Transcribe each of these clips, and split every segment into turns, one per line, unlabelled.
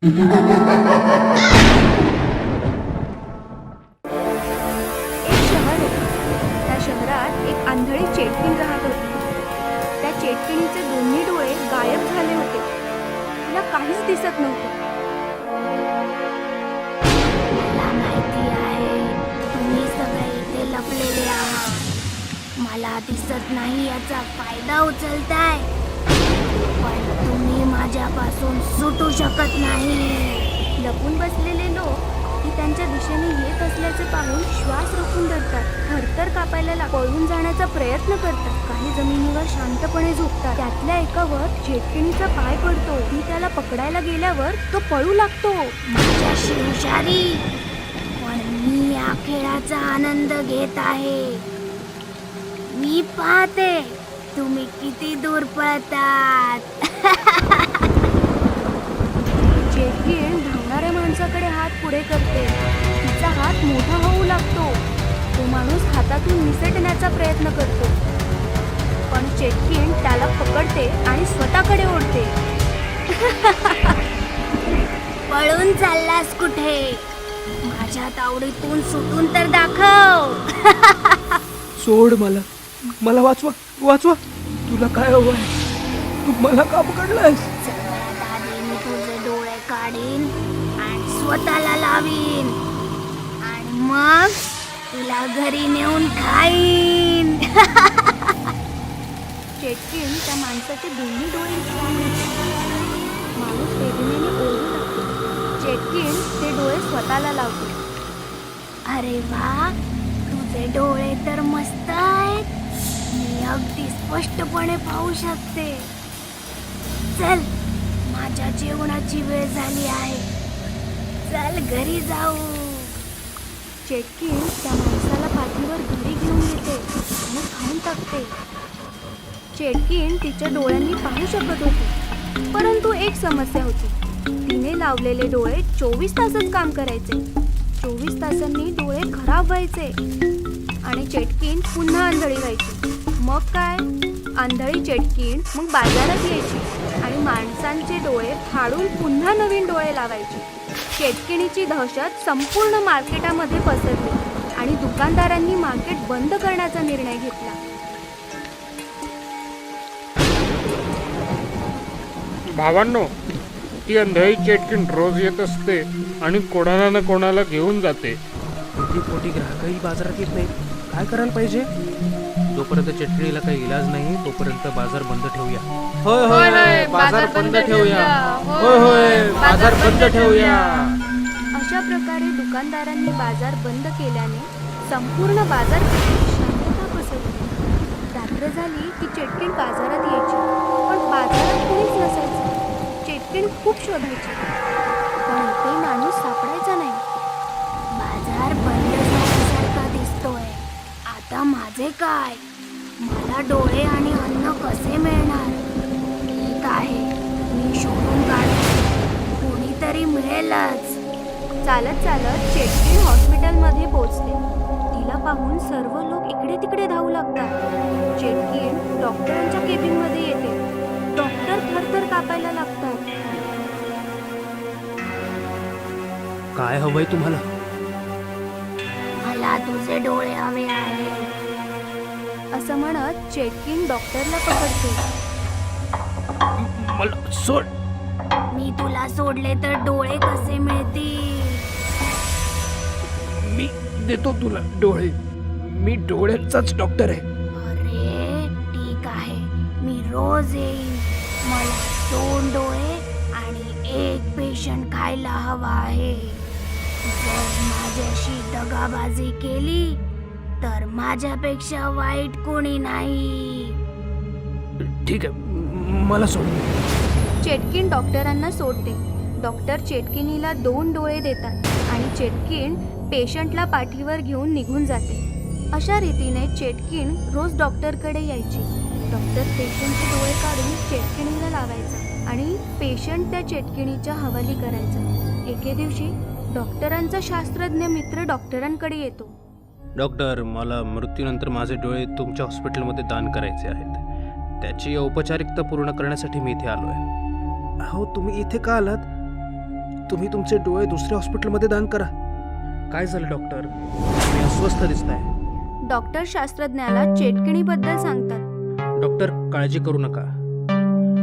एक शहर होते. त्या शहरात एक आंधळी चेटकीण राहत होती. त्या चेटकिणीचे दोन्ही डोळे गायब झाले होते. तिला काहीच दिसत नव्हतं.
मला माहिती आहे तुम्ही सगळे इथे लपलेले आहात. मला दिसत नाही याचा फायदा उचलताय, पण तुम्ही माझ्यापासून सुटू शकत नाही.
लपून बसलेले लोक ती त्यांच्या दिशेने येत असल्याचे पाहून श्वास रोखून धरतात. थरथर कापायला पळून जाण्याचा प्रयत्न करतात. काही जमिनीवर शांतपणे झोपतात. त्यातल्या एकावर चेटकिणीचा पाय पडतो. ती त्याला पकडायला गेल्यावर तो पळू लागतो.
माझ्याशी हुशारी, पण मी या खेळाचा आनंद घेत आहे. मी पाहते तुम्ही किती दूर पळतात.
चेटकीण धावणाऱ्या माणसाकडे हात पुढे करते. तिचा हात मोठा होऊ लागतो. तो माणूस हातातून निसटण्याचा प्रयत्न करतो, पण चेटकीण त्याला पकडते आणि स्वतःकडे ओढते.
पळून चाललास कुठे? माझ्या तावडीतून सुटून तर दाखव.
सोड मला वाचवा वाचवा. तुला काय हवं आहे? तू मला का पकडलायस?
सगळ्यात आधी मी तुझे डोळे काढीन आणि स्वतःला लावीन, आणि मग तुला घरी नेऊन खाईन.
चेटकीण त्या माणसाचे दोन्ही डोळे हिसकावून घेते. माणूस वेदनेने ओरडू लागतो. चेटकीण ते डोळे स्वतःला लावते.
अरे वा, तुझे डोळे तर मस्त आहेत. मी अगदी स्पष्टपणे पाहू शकते. चल, माझ्या जेवणाची वेळ झाली आहे. चल घरी जाऊ.
चेटकीण त्या माणसाला पाठीवर घरी घेऊन येते आणि खाऊन टाकते. चेटकीण तिच्या डोळ्यांनी पाहू शकत होती, परंतु एक समस्या होती. तिने लावलेले डोळे 24 तासच काम करायचे. 24 तासांनी डोळे खराब व्हायचे आणि चेटकीण पुन्हा आंधळी व्हायची. मग काय? आंधळी चेटकीण मग बाजारात यायची आणि माणसांचे डोळे फाडून पुन्हा नवीन डोळे लावायची. चेटकिणीची दहशत संपूर्ण मार्केटामध्ये पसरली आणि दुकानदारांनी मार्केट बंद करण्याचा निर्णय घेतला.
भावांनो, ती अंधळी चेटकीण रोज येत असते आणि कोणाला ना कोणाला घेऊन जाते.
पोटी ग्राहकही बाजारात येत नाहीत. काय करायला पाहिजे? जोपर्यंत चटणीला काही इलाज नाही तोपर्यंत बाजार बंद ठेवूया. होय होय, बाजार बंद ठेवूया. होय होय, बाजार बंद ठेवूया.
अशा प्रकारे दुकानदारांनी बाजार बंद केल्याने संपूर्ण बाजारपेठेत शांतता पसरली. रात्र झाली की चेटकीण बाजारात यायची, पण बाजारात कोणीच नसायचं. चेटकीण खूप शोधायची, पण एकही माणूस सापडायचा नाही.
बाजार बंद झाल्यासारखा दिसतोय. आता माझे काय? मला डोळे आणि अन्न कसे मिळणार? ठीक आहे, मी शोधून काढते. कोणीतरी मिळेलच.
चालत चालत चेटकीण हॉस्पिटलमध्ये पोहोचते. तिला पाहून सर्व लोक इकडे तिकडे धावू लागतात. चेटकीण डॉक्टरांच्या केबिनमध्ये येते. डॉक्टर थरथर कापायला लागतात.
काय हवंय तुम्हाला?
मला तुझे डोळे हवे आहेत.
असं म्हणत चेटकीण डॉक्टरला पकडते.
मला सोड.
मी तुला सोडले तर डोळे कसे मिळतील?
मी देतो तुला डोळे. मी डोळ्यांचाच डॉक्टर आहे.
अरे ठीक आहे, मी रोज येईन. मला 2 डोळे आणि 1 पेशंट खायला हवा आहे. जर माझ्याशी दगाबाजी केली तर माझ्यापेक्षा वाईट कोणी नाही.
ठीक आहे, मला सोड.
चेटकीण डॉक्टरांना सोडते. डॉक्टर चेटकिणीला 2 डोळे देतात आणि चेटकीण पेशंटला पाठीवर घेऊन निघून जाते. अशा रीतीने चेटकीण रोज डॉक्टरकडे यायची. डॉक्टर पेशंटचे डोळे काढून चेटकिणीला लावायचा आणि पेशंट त्या चेटकिणीच्या हवाली करायचा. एके दिवशी डॉक्टरांचा शास्त्रज्ञ मित्र डॉक्टरांकडे येतो.
डॉक्टर, मला मृत्यूनंतर माझे डोळे तुमच्या हॉस्पिटलमध्ये दान करायचे आहेत. त्याची औपचारिकता पूर्ण करण्यासाठी मी इथे आलो आहे.
हो, तुम्ही इथे का आलात? तुम्ही तुमचे डोळे दुसऱ्या हॉस्पिटलमध्ये दान करा. काय झालं डॉक्टर? तुम्ही अस्वस्थ दिसताय.
डॉक्टर शास्त्रज्ञाला चेटकिणीबद्दल सांगतात.
डॉक्टर काळजी करू नका.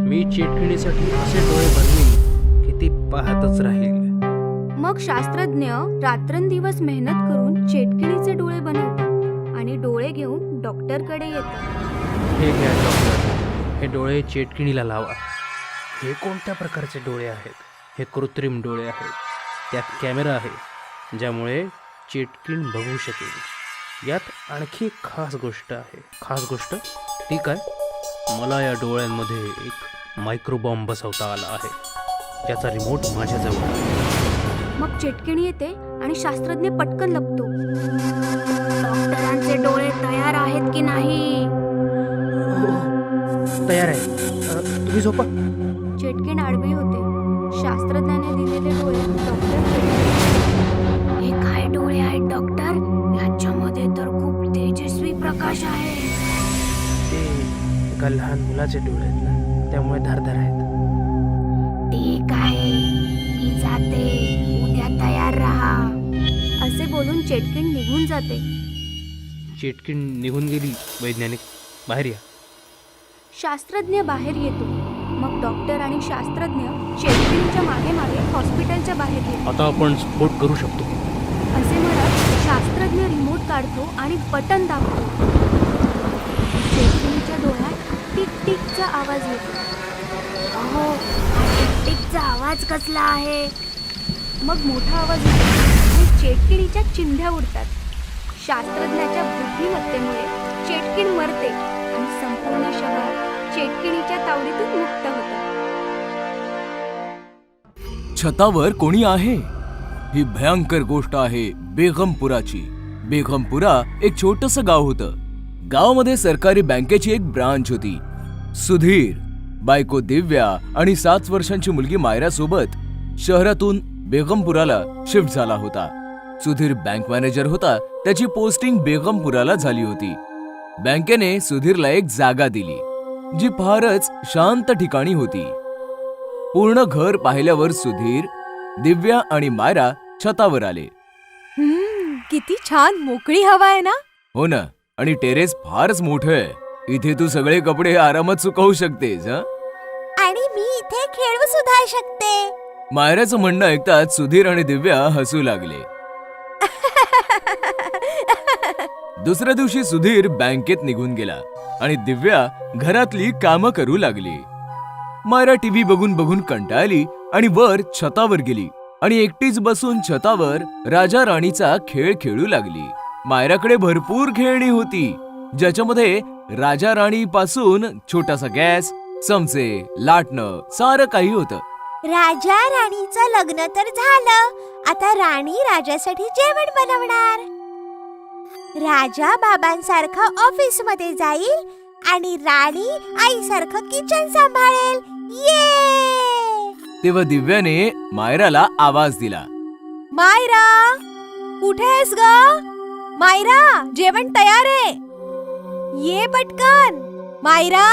मी चेटकिणीसाठी असे डोळे बनवीन की ती पाहतच राहील.
मग शास्त्रज्ञ रात्रंदिवस मेहनत करून चेटकिणीचे डोळे बनवतात आणि डोळे घेऊन डॉक्टरकडे येतात.
हे घ्या डॉक्टर, हे डोळे चेटकिणीला लावा. हे कोणत्या प्रकारचे डोळे आहेत? हे कृत्रिम डोळे आहेत. त्यात कॅमेरा आहे ज्यामुळे चेटकिण बघू शकेल. यात आणखी एक खास गोष्ट आहे. खास गोष्ट ती काय? मला या डोळ्यांमध्ये एक मायक्रोबॉम्ब बसवता आला आहे, ज्याचा रिमोट माझ्याजवळ आहे.
मग चेटकिणी येते आणि शास्त्रज्ञ पटकन लपतो.
डॉक्टरांचे डोळे तयार आहेत की नाही?
तयार आहे. तुम्ही झोपा.
चेटकिण आडवी होते. शास्त्रज्ञाने दिलेले डोळे डॉक्टरकडे.
हे काय डोळे आहेत डॉक्टर? याच्यामध्ये तर खूप तेजस्वी प्रकाश आहे.
ते एका लहान मुलाचे डोळे आहेत ना, त्यामुळे धारदार आहेत.
ठीक आहे, मी जाते. उद्या तयार राहा.
असे बोलून चेटकिण निघून जाते.
चेटकिण निघून गेली. वैज्ञानिक बाहेर या.
शास्त्रज्ञ बाहेर येतो. मग डॉक्टर आणि शास्त्रज्ञ चेटकिणीच्या मागे मागे हॉस्पिटलच्या बाहेर येतो.
आता आपण स्फोट करू शकतो.
असे म्हणत शास्त्रज्ञ रिमोट काढतो आणि बटन दाबतो. चेटकिणीच्या डोळ्यात टिक टिकचा आवाज येतो.
अहो, हा टिकटिकचा आवाज कसला आहे?
मग मोठा आवाज येतो आणि चेटकिणीच्या चिंध्या उडतात. शास्त्रज्ञाच्या बुद्धिमत्तेमुळे चेटकिण मरते आणि संपूर्ण शहर चेटकिणीच्या तावडीतून मुक्त होतं.
छतावर कोणी आहे? ही भयंकर गोष्ट आहे बेगमपुराची. बेगमपुरा एक छोटस गाव होतं. गावामध्ये सरकारी बँकेची एक ब्रांच होती. सुधीर, बायको दिव्या आणि 7 वर्षांची मुलगी मायरा सोबत शहरातून बेगमपुराला शिफ्ट झाला होता. सुधीर बँक मॅनेजर होता. त्याची पोस्टिंग बेगमपुराला झाली होती. बँकेने सुधीरला एक जागा दिली जी फारच शांत ठिकाणी होती. पूर्ण घर पाहिल्यावर सुधीर, दिव्या आणि मायरा छतावर आले.
किती छान मोकळी हवा आहे ना.
हो ना, आणि टेरेस फारच मोठं आहे. इथे तू सगळे कपडे आरामात सुकवू शकतेस.
आणि मी इथे खेळू सुद्धा शकते.
मायराचं म्हणणं ऐकताच सुधीर आणि दिव्या हसू लागले. दुसऱ्या दिवशी सुधीर बँकेत निघून गेला आणि दिव्या घरातली कामं करू लागली. मायरा टीव्ही बघून बघून कंटाळली आणि वर छतावर गेली आणि एकटीच बसून छतावर राजा राणीचा खेळ खेळू लागली. मायराकडे भरपूर खेळणी होती, ज्याच्यामध्ये राजा राणी पासून छोटासा गॅस, चमचे, लाटणं सारं काही होतं.
राजा राणीचं लग्न तर झालं. आता राणी राजासाठी जेवण बनवणार. राजा बाबांसारखा ऑफिस मध्ये जाईल आणि राणी आईसारखं किचन सांभाळेल. ये!
तेव्हा दिव्याने मायराला आवाज दिला.
मायरा, कुठे आहेस ग? मायरा, जेवण तयार आहे. ये पटकन. मायरा,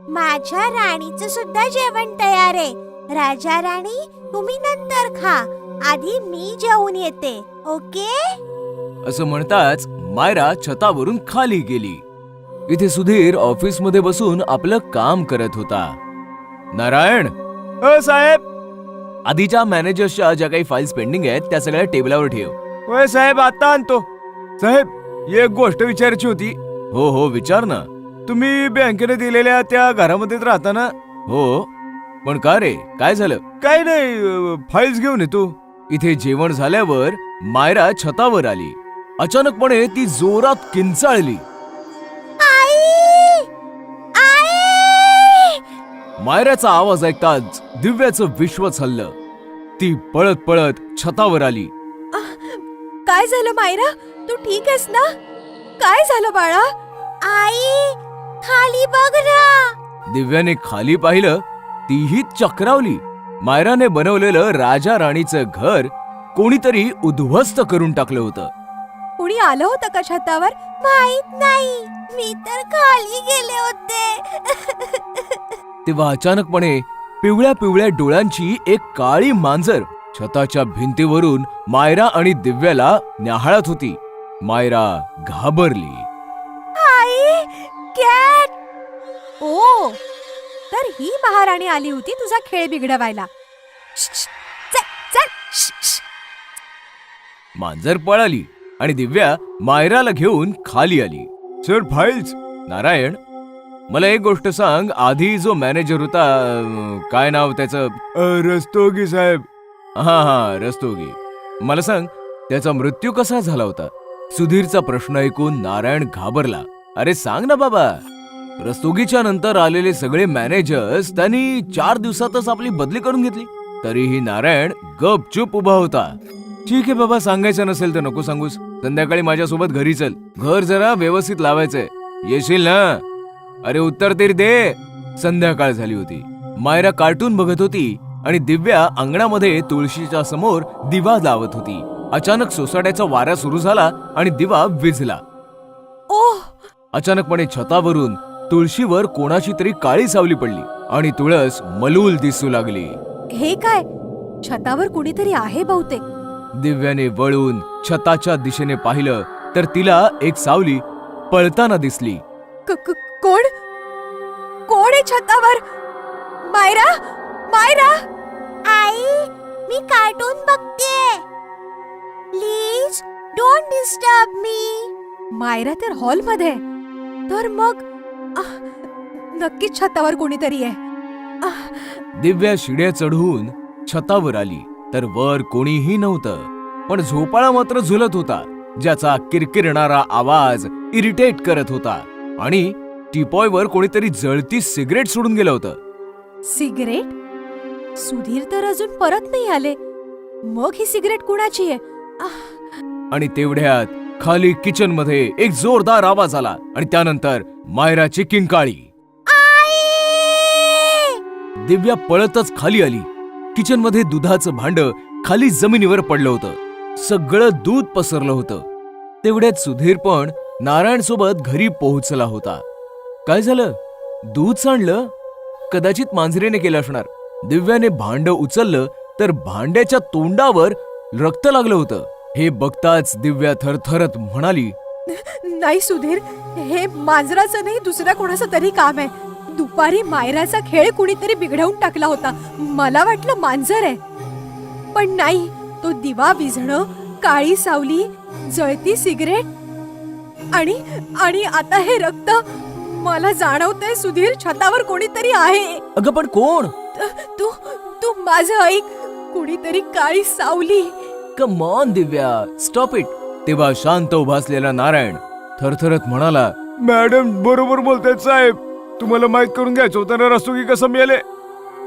माझ्या राणीचं सुद्धा जेवण तयार आहे. राजा राणी, तुम्ही नंतर खा. आधी मी जेवून येते. ओके?
असं म्हणताच मायरा छतावरून खाली गेली. इथे सुधीर ऑफिस मध्ये बसून आपलं काम करत होता. नारायण, साहेब, आधीच्या मॅनेजर्सच्या ज्या काही फाईल्स पेंडिंग आहेत त्या सगळ्या टेबलावर ठेव.
होय साहेब, आता आणतो. साहेब, एक गोष्ट विचारायची होती.
हो हो, विचार ना.
तुम्ही बँकेने दिलेल्या त्या घरामध्येच राहता ना?
हो, पण का रे, काय झालं?
काय नाही, फाईल्स घेऊन येतो.
इथे जेवण झाल्यावर मायरा छतावर आली. अचानकपणे ती जोरात किंचाळली. मायराचा आवाज ऐकताच दिव्याचं विश्वच हललं. ती पळत पळत छतावर आली.
काय झालं मायरा? तू ठीक आहेस ना? काय झालं बाळा?
आई, खाली बघ ना.
दिव्याने खाली पाहिलं. तीही चक्रावली. मायराने बनवलेलं राजा राणीचं घर कोणीतरी उद्ध्वस्त करून टाकलं होतं.
कुणी आलं होतं का छतावर?
माहित नाही, मी तर खाली गेले होते.
तेव्हा अचानकपणे पिवळ्या पिवळ्या डोळ्यांची एक काळी मांजर छताच्या भिंतीवरून मायरा आणि दिव्याला न्याहाळत होती. मायरा घाबरली.
आई, कॅट! ओ, तर ही महाराणी आली होती तुझा खेळ बिघडवायला. श्श, श्श, चल, चल, श्श, श्श.
मांजर पळाली आणि दिव्या मायराला घेऊन खाली आली.
Sir files.
नारायण, मला एक गोष्ट सांग. आधी जो मॅनेजर होता, काय नाव त्याचं?
रस्तोगी साहेब.
हा, रस्तोगी. मला सांग, त्याचा मृत्यू कसा झाला होता? सुधीरचा प्रश्न ऐकून नारायण घाबरला. अरे सांग ना बाबा. रस्तोगीच्या नंतर आलेले सगळे मॅनेजर्स त्यांनी 4 दिवसातच आपली बदली करून घेतली. तरीही नारायण गपचूप उभा होता. ठीक आहे बाबा, सांगायचं नसेल तर नको सांगूस. संध्याकाळी माझ्यासोबत घरी चल. घर जरा व्यवस्थित लावायचंय. येशील ना? अरे उत्तर तरी दे. संध्याकाळ झाली होती. मायरा कार्टून बघत होती आणि दिव्या अंगणामध्ये तुळशीच्या समोर दिवा लावत होती. अचानक सोसाट्याचा वारा सुरू झाला आणि दिवा विझला.
ओह,
अचानकपणे छतावरून तुळशीवर कोणाची तरी काळी सावली पडली आणि तुळस मलूल दिसू लागली.
हे काय? छतावर कुणीतरी आहे बहुतेक.
दिव्याने वळून छताच्या दिशेने पाहिलं तर तिला एक सावली पळताना दिसली.
कोण? कोण आहे छतावर? मायरा, मायरा! आई, मी कार्टून बघते. Please don't disturb me. Myra तर हॉलमध्ये. तर मग नक्कीच छतावर कोणीतरी आहे.
दिव्या शिड्या चढून छतावर आली तर वर कोणीही नव्हतं. पण झोपाळा मात्र झुलत होता, ज्याचा किरकिरणारा आवाज इरिटेट करत होता. आणि टीपॉयवर कोणीतरी जळती सिगरेट सोडून गेलं होतं.
सिगरेट? सुधीर तर अजून परत नाही आले. मग ही सिगरेट कुणाची आहे?
आणि तेवढ्यात खाली किचन मध्ये एक जोरदार आवाज आला आणि त्यानंतर मायराची किंकाळी. दिव्या पळतच खाली आली. किचन मध्ये दुधाचं भांड खाली जमिनीवर पडलं होतं. सगळं दूध पसरलं होतं. तेवढ्यात सुधीर पण नारायण सोबत घरी पोहोचला होता. काय झालं? दूध सांडलं? कदाचित मांजरीने केलं असणार. दिव्याने भांड उचललं तर भांड्याच्या तोंडावर रक्त लागलं होतं. हे बघताच दिव्या थरथरत म्हणाली,
नाही सुधीर, हे मांजराचं नाही, दुसऱ्या कोणाचं तरी काम आहे. दुपारी मायराचा खेळ कुणीतरी बिघडवून टाकला होता. मला वाटलं मांजर आहे, पण नाही. तो दिवा विझणं, काळी सावली, जळती सिगरेट आणि आता हे रक्त. मला जाणवतंय सुधीर, छतावर कोणीतरी आहे.
अगं पण कोण?
तू तू माझं ऐक. कुणीतरी काळी सावली.
Come on Divya, stop it. तेव्हा शांत उभा असलेला नारायण थरथरत म्हणाला,
मॅडम बरोबर बोलतायत साहेब. तुम्हाला माहित करून घ्यायचं होतं ना, रस्तोगी कसं मेले.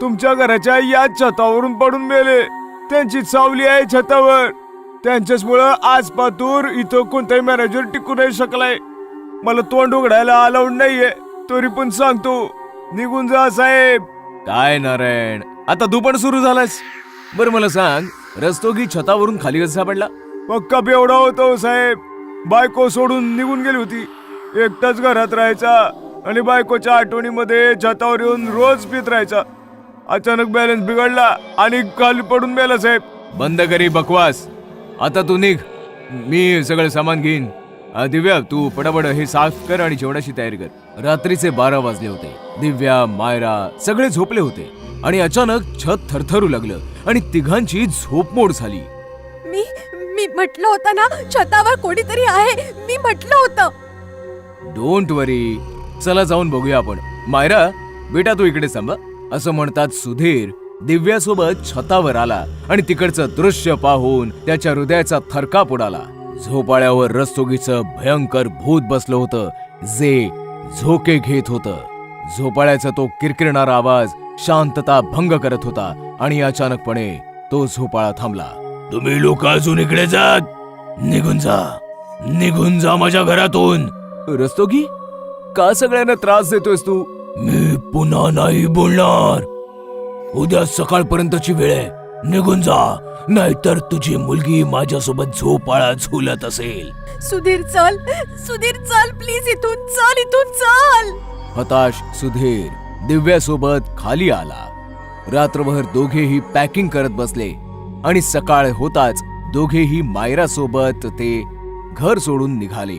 तुमच्या घराच्या याच छतावरून पडून मेले. त्यांची सावली आहे छतावर. त्यांच्याच मुळे आज पातूर इथं कोणताही मॅनेजर टिकू नाही शकलाय. मला तोंड उघडायला अलाउड नाहीये, तरी पण सांगतो, निघून जा साहेब.
काय नारायण, आता तू पण सुरू झालास? बरं मला सांग, रस्तोगी छतावरून खाली कसा पडला?
पक्का बेवडा होतो साहेब. बायको सोडून निघून गेली होती. एकटाच घरात राहायचा आणि बायकोच्या आठवणीमध्ये छतावर येऊन रोज पित राहायचा. अचानक बॅलन्स बिघडला आणि खाली पडून मेला साहेब.
बंद करी बकवास. आता तू निघ, मी सगळं सामान घेईन. दिव्या, तू पटापट हे साफ कर आणि जेवणाची तयारी कर. रात्रीचे 12 वाजले होते. दिव्या, मायरा सगळे झोपले होते आणि अचानक छत थरथरू लागलं आणि तिघांची झोपमोड झाली.
मी म्हटलं होतं ना, छतावर कोणीतरी आहे. मी म्हटलं होतं.
डोंट वरी, चला जाऊन बघूया आपण. मायरा बेटा, तू इकडे थांब. असं म्हणतात सुधीर दिव्यासोबत छतावर आला आणि तिकडचं दृश्य पाहून त्याच्या हृदयाचा थरकाप उडाला. झोपाळ्यावर रस्तोगीचं भयंकर भूत बसलं होतं, जे झोके घेत होतं. झोपाळ्याचा तो किरकिरणारा आवाज शांतता भंग करत होता आणि अचानकपणे तो झोपाळा थांबला. तुम्ही लोक अजून इकडे जात? निघून जा माझ्या घरातून. रस्तोगी, का सगळ्यांना त्रास देतोयस तू? मी पुन्हा नाही बोलणार. उद्या सकाळपर्यंतची वेळ आहे. निघून जा, नाहीतर तुझी मुलगी माझ्यासोबत झोपाळा झुलत असेल.
सुधीर चल, प्लीज इथून चल.
हताश सुधीर दिव्यासोबत खाली आला. रात्रभर दोघेही पॅकिंग करत बसले आणि सकाळ होताच दोघेही मायरा सोबत ते घर सोडून निघाले.